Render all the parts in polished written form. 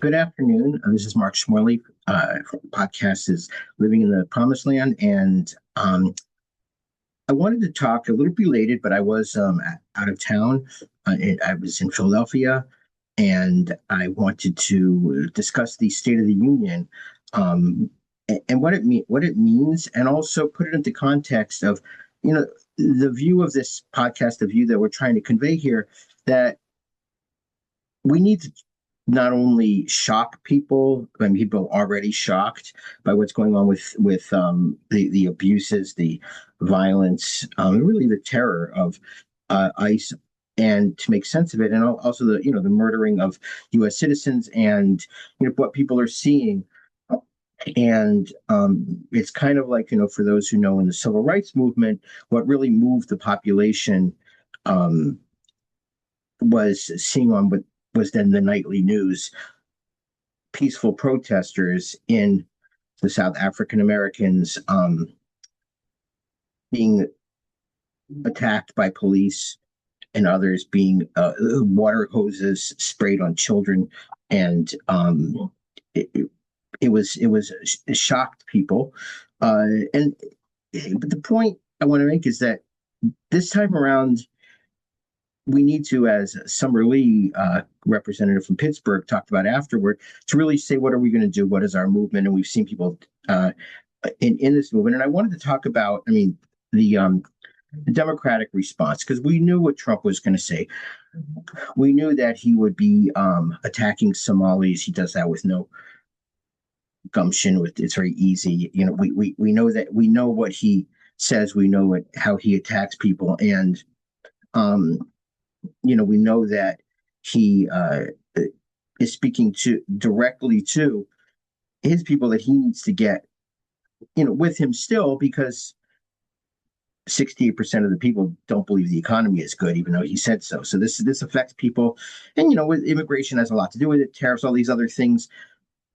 Good afternoon. This is Mark Schmorley. Podcast is Living in the Promised Land, and I wanted to talk a little related, but I was out of town. I was in Philadelphia, and I wanted to discuss the State of the Union, and what it means, and also put it into context of, the view of this podcast, the view that we're trying to convey here, that we need to not only shock people, I mean, people are already shocked by what's going on with the abuses, the violence, really the terror of ICE, and to make sense of it, and also the murdering of U.S. citizens, and what people are seeing. And it's kind of like, for those who know, in the civil rights movement, what really moved the population was seeing on what was then the nightly news, peaceful protesters in the South African Americans being attacked by police, and others being water hoses sprayed on children, and it shocked people, and but the point I want to make is that this time around, we need to, as Summer Lee, representative from Pittsburgh, talked about afterward, to really say, what are we going to do? What is our movement? And we've seen people in this movement. And I wanted to talk about, the Democratic response, because we knew what Trump was going to say. We knew that he would be attacking Somalis. He does that with no gumption. It's very easy. We know that, we know what he says. We know how he attacks people, and we know that he is speaking directly to his people, that he needs to get, with him still, because 68% of the people don't believe the economy is good, even though he said so. So this affects people, and with immigration has a lot to do with it, tariffs, all these other things.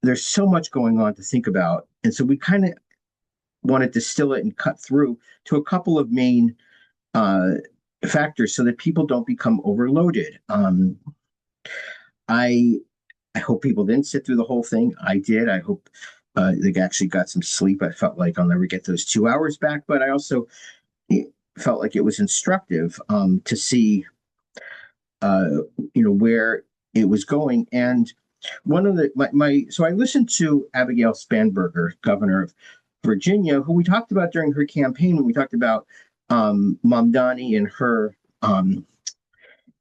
There's so much going on to think about, and so we kind of want to distill it and cut through to a couple of main factors, so that people don't become overloaded. I hope people didn't sit through the whole thing. I did. I hope they actually got some sleep. I felt like I'll never get those 2 hours back, but I also felt like it was instructive to see where it was going. And one of so I listened to Abigail Spanberger, governor of Virginia, who we talked about during her campaign, when we talked about Mamdani and her,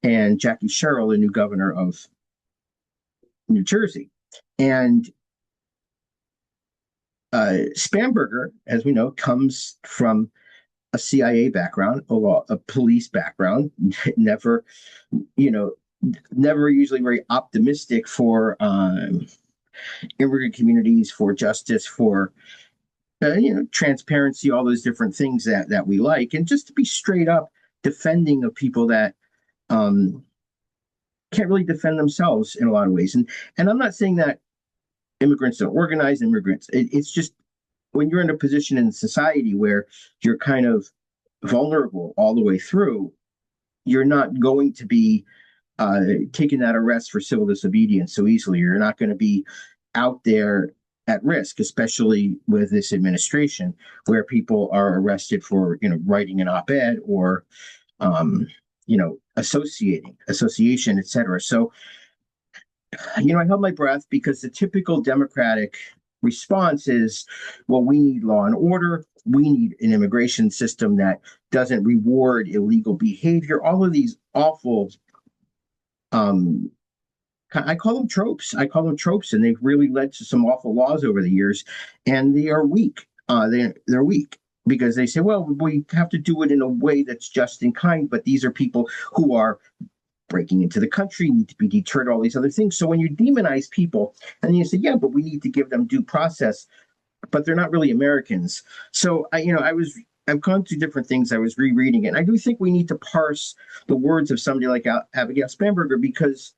and Jackie Sherrill, the new governor of New Jersey. And Spanberger, as we know, comes from a CIA background, a police background, never usually very optimistic for immigrant communities, for justice, for transparency, all those different things that we like, and just to be straight up defending of people that can't really defend themselves in a lot of ways. And I'm not saying that immigrants don't organize. It's just, when you're in a position in society where you're kind of vulnerable all the way through, you're not going to be taking that arrest for civil disobedience so easily. You're not going to be out there at risk, especially with this administration, where people are arrested for writing an op-ed, or association, etc. So I held my breath, because the typical Democratic response is, well, we need law and order, we need an immigration system that doesn't reward illegal behavior, all of these awful, I call them tropes, and they've really led to some awful laws over the years, and they are weak. They're weak, because they say, well, we have to do it in a way that's just and kind, but these are people who are breaking into the country, need to be deterred, all these other things. So when you demonize people, and then you say, yeah, but we need to give them due process, but they're not really Americans. So I've gone through different things. I was rereading it, and I do think we need to parse the words of somebody like Abigail Spanberger, because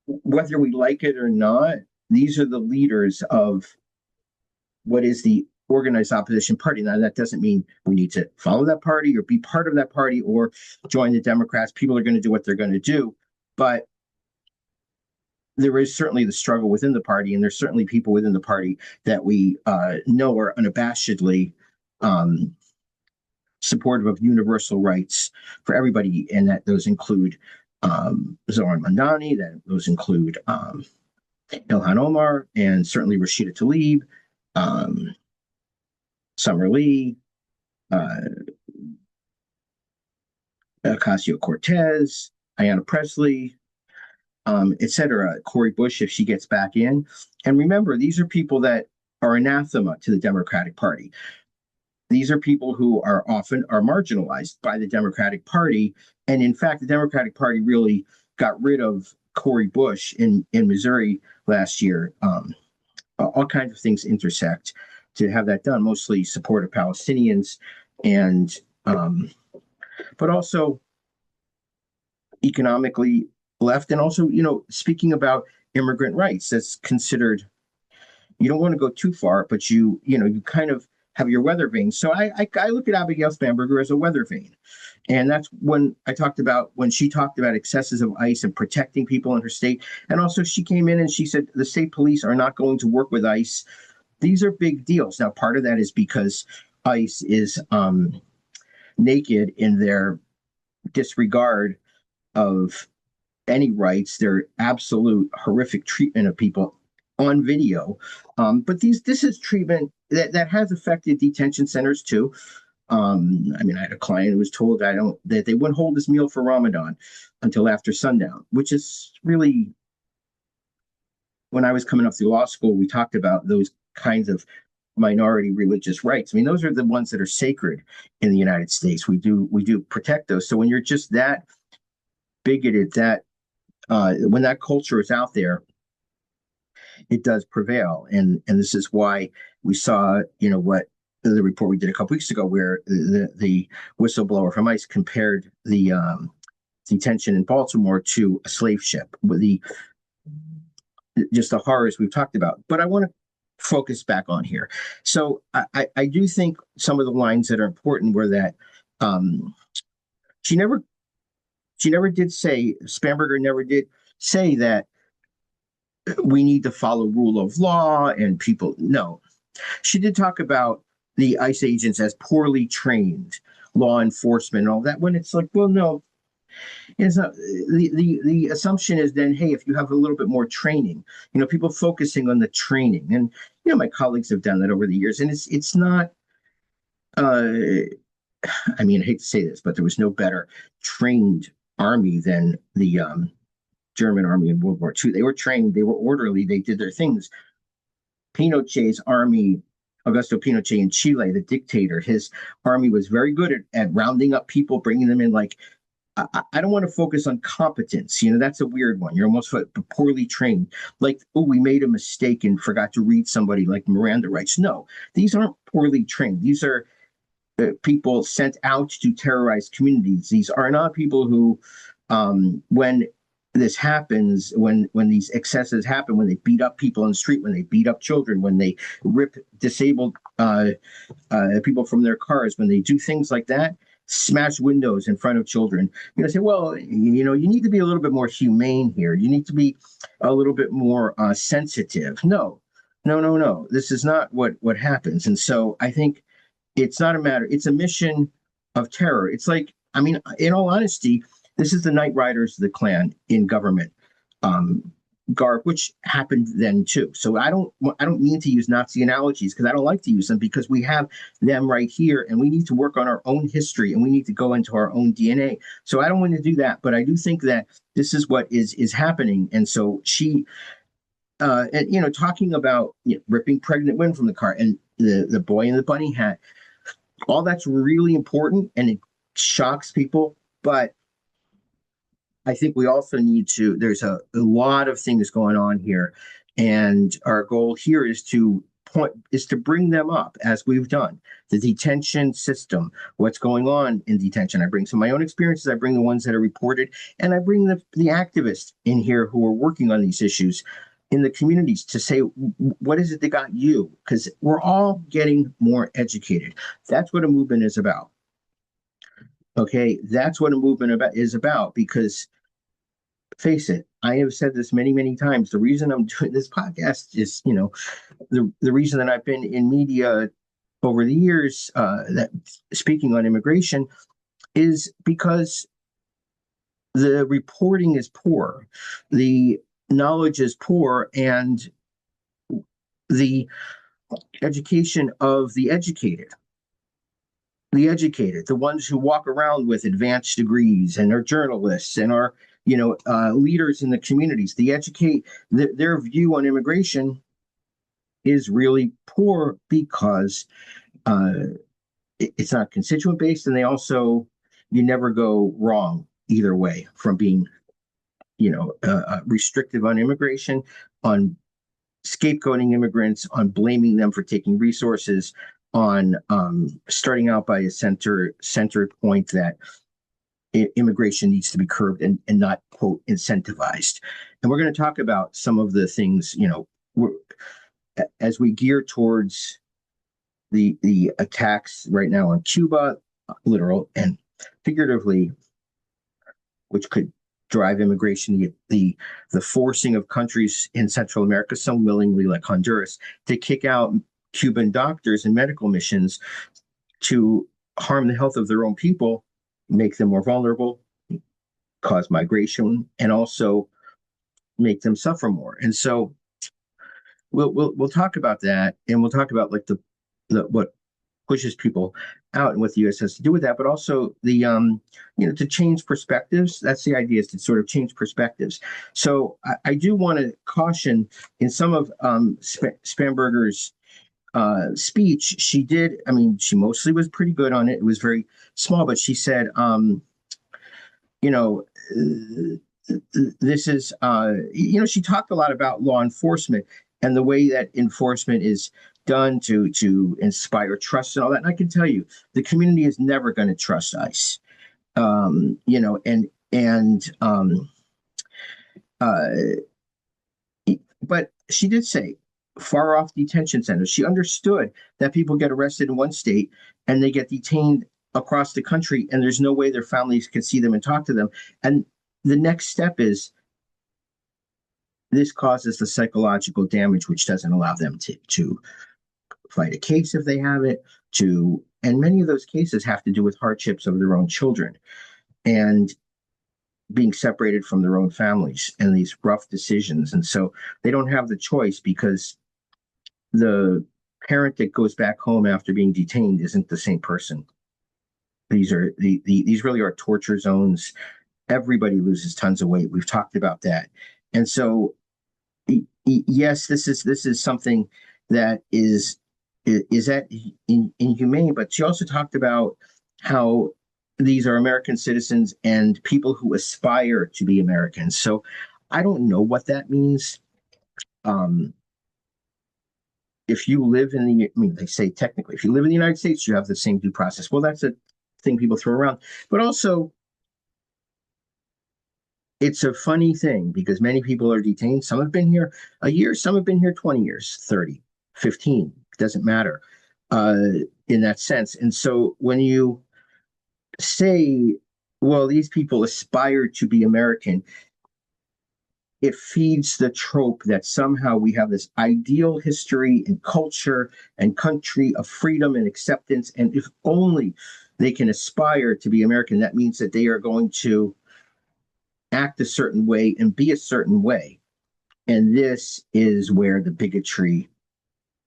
whether we like it or not, these are the leaders of what is the organized opposition party. Now, that doesn't mean we need to follow that party or be part of that party or join the Democrats. People are going to do what they're going to do. But there is certainly the struggle within the party, and there's certainly people within the party that we know are unabashedly um, supportive of universal rights for everybody, and that those include Zoran Mandani, that those include Ilhan Omar, and certainly Rashida Tlaib, um, Summer Lee, uh, Ocasio-Cortez, Ayanna Pressley, etc. Cori Bush, if she gets back in. And remember, these are people that are anathema to the Democratic Party. These are people who are often are marginalized by the Democratic Party. And in fact, the Democratic Party really got rid of Cori Bush in Missouri last year. All kinds of things intersect to have that done, mostly support of Palestinians, and but also economically left, and also, speaking about immigrant rights, that's considered, you don't want to go too far, but you kind of have your weather vane. So I look at Abigail Spanberger as a weather vane. And that's when she talked about excesses of ICE and protecting people in her state. And also she came in and she said the state police are not going to work with ICE. These are big deals. Now, part of that is because ICE is naked in their disregard of any rights, their absolute horrific treatment of people on video. But this is treatment that has affected detention centers too. I mean, I had a client who was told that they wouldn't hold this meal for Ramadan until after sundown, which is really, when I was coming up through law school, we talked about those kinds of minority religious rights. I mean, those are the ones that are sacred in the United States. We do protect those. So when you're just that bigoted, that when that culture is out there, it does prevail. And this is why we saw, what the report we did a couple weeks ago, where the whistleblower from ICE compared the detention in Baltimore to a slave ship, with just the horrors we've talked about. But I want to focus back on here. So I do think some of the lines that are important were that she never did say, Spanberger never did say that we need to follow rule of law and people. No, she did talk about the ICE agents as poorly trained law enforcement and all that, when it's like, well, no, it's not. The assumption is then, hey, if you have a little bit more training, people focusing on the training. And my colleagues have done that over the years, and it's not I mean, I hate to say this, but there was no better trained army than the German army in World War II. They were trained, they were orderly, they did their things. Pinochet's army, Augusto Pinochet in Chile, the dictator, his army was very good at rounding up people, bringing them in. Like, I don't want to focus on competence. That's a weird one. You're almost poorly trained. Like, oh, we made a mistake and forgot to read somebody, like Miranda rights. No, these aren't poorly trained. These are people sent out to terrorize communities. These are not people who, when this happens, when these excesses happen, when they beat up people on the street, when they beat up children, when they rip disabled people from their cars, when they do things like that, smash windows in front of children, say, well, you need to be a little bit more humane here. You need to be a little bit more sensitive. No. This is not what happens. And so I think it's not a matter. It's a mission of terror. It's like, I mean, in all honesty, this is the Night Riders of the Klan in government garb, which happened then too. So I don't mean to use Nazi analogies, because I don't like to use them, because we have them right here, and we need to work on our own history, and we need to go into our own DNA. So I don't want to do that, but I do think that this is what is happening. And so she, and talking about ripping pregnant women from the car, and the boy in the bunny hat, all that's really important, and it shocks people. But I think we also need to, there's a lot of things going on here. And our goal here is to bring them up, as we've done. The detention system, what's going on in detention. I bring some of my own experiences. I bring the ones that are reported, and I bring the activists in here who are working on these issues in the communities, to say, what is it that got you? Because we're all getting more educated. That's what a movement is about. Okay, that's what a movement is about, because face it, I have said this many, many times. The reason I'm doing this podcast is, the reason that I've been in media over the years, that speaking on immigration, is because the reporting is poor, the knowledge is poor, and the education of the ones who walk around with advanced degrees and are journalists and are, leaders in the communities, their view on immigration is really poor because uh, it's not constituent based, and you never go wrong either way from being, restrictive on immigration, on scapegoating immigrants, on blaming them for taking resources, on starting out by a centered point that immigration needs to be curbed and not, quote, incentivized. And we're going to talk about some of the things, as we gear towards the attacks right now on Cuba, literal and figuratively, which could drive immigration, the forcing of countries in Central America, some willingly like Honduras, to kick out Cuban doctors and medical missions to harm the health of their own people, make them more vulnerable, cause migration, and also make them suffer more. And so we'll talk about that, and we'll talk about like the what pushes people out and what the U.S. has to do with that, but also to change perspectives. That's the idea, is to sort of change perspectives. So I do want to caution, in some of Spanberger's speech, she mostly was pretty good on it. It was very small, but she said, you know, this is, she talked a lot about law enforcement and the way that enforcement is done to inspire trust and all that. And I can tell you, the community is never going to trust ICE. Uh, but she did say far off detention centers. She understood that people get arrested in one state and they get detained across the country, and there's no way their families could see them and talk to them. And the next step is this causes the psychological damage, which doesn't allow them to fight a case if they have it, and many of those cases have to do with hardships of their own children and being separated from their own families and these rough decisions. And so they don't have the choice, because the parent that goes back home after being detained isn't the same person. These really are torture zones. Everybody loses tons of weight. We've talked about that. And so yes, this is something that is inhumane. But she also talked about how these are American citizens and people who aspire to be Americans. So I don't know what that means. If you live they say technically, if you live in the United States, you have the same due process. Well, that's a thing people throw around. But also, it's a funny thing because many people are detained. Some have been here a year, some have been here 20 years, 30, 15, it doesn't matter in that sense. And so when you say, well, these people aspire to be American, it feeds the trope that somehow we have this ideal history and culture and country of freedom and acceptance. And if only they can aspire to be American, that means that they are going to act a certain way and be a certain way. And this is where the bigotry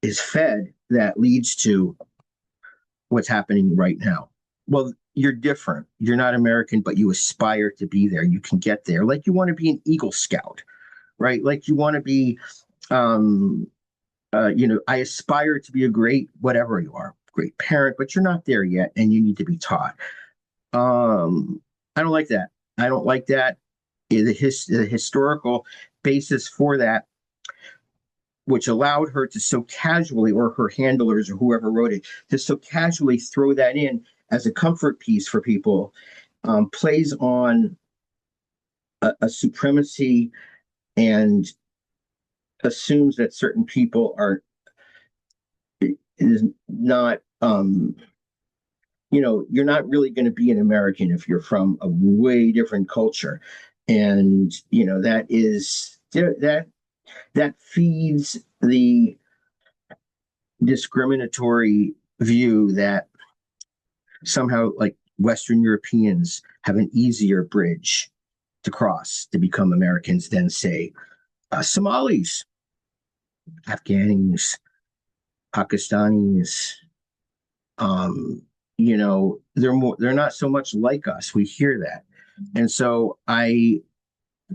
is fed that leads to what's happening right now. Well, you're different. You're not American, but you aspire to be there. You can get there. Like you want to be an Eagle Scout, right? Like you want to be, I aspire to be a great, whatever you are, great parent, but you're not there yet, and you need to be taught. I don't like that. I don't like that. The historical basis for that, which allowed her to so casually, or her handlers or whoever wrote it, to so casually throw that in as a comfort piece for people, plays on a supremacy and assumes that certain people is not, you're not really going to be an American if you're from a way different culture. And that is that feeds the discriminatory view that somehow like Western Europeans have an easier bridge to cross to become Americans than, say, Somalis, Afghanis, Pakistanis. Um, they're not so much like us. We hear that. And so I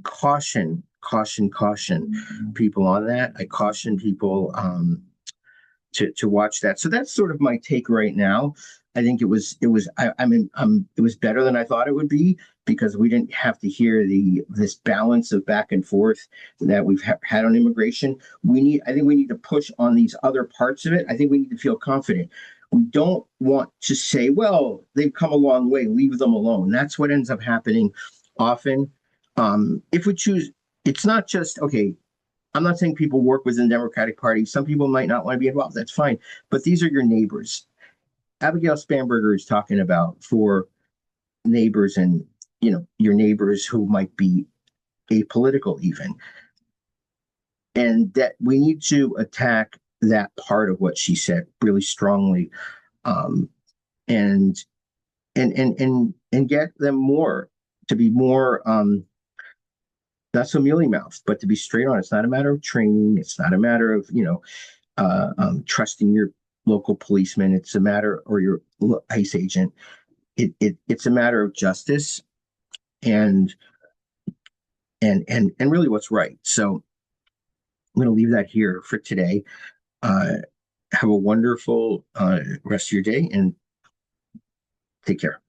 caution people on that. I caution people to watch that. So that's sort of my take right now. I think it was better than I thought it would be because we didn't have to hear this balance of back and forth that we've had on immigration. I think we need to push on these other parts of it. I think we need to feel confident. We don't want to say, well, they've come a long way, leave them alone. That's what ends up happening often. If we choose, it's not just, okay, I'm not saying people work within the Democratic Party. Some people might not want to be involved. That's fine. But these are your neighbors. Abigail Spanberger is talking about for neighbors and, your neighbors who might be apolitical even. And that we need to attack that part of what she said really strongly. Um, and and get them to be more not so mealy mouthed, but to be straight on. It's not a matter of training. It's not a matter of trusting your local policeman. It's a matter, or your ICE agent. It's a matter of justice and and really what's right. So I'm going to leave that here for today. Have a wonderful rest of your day and take care.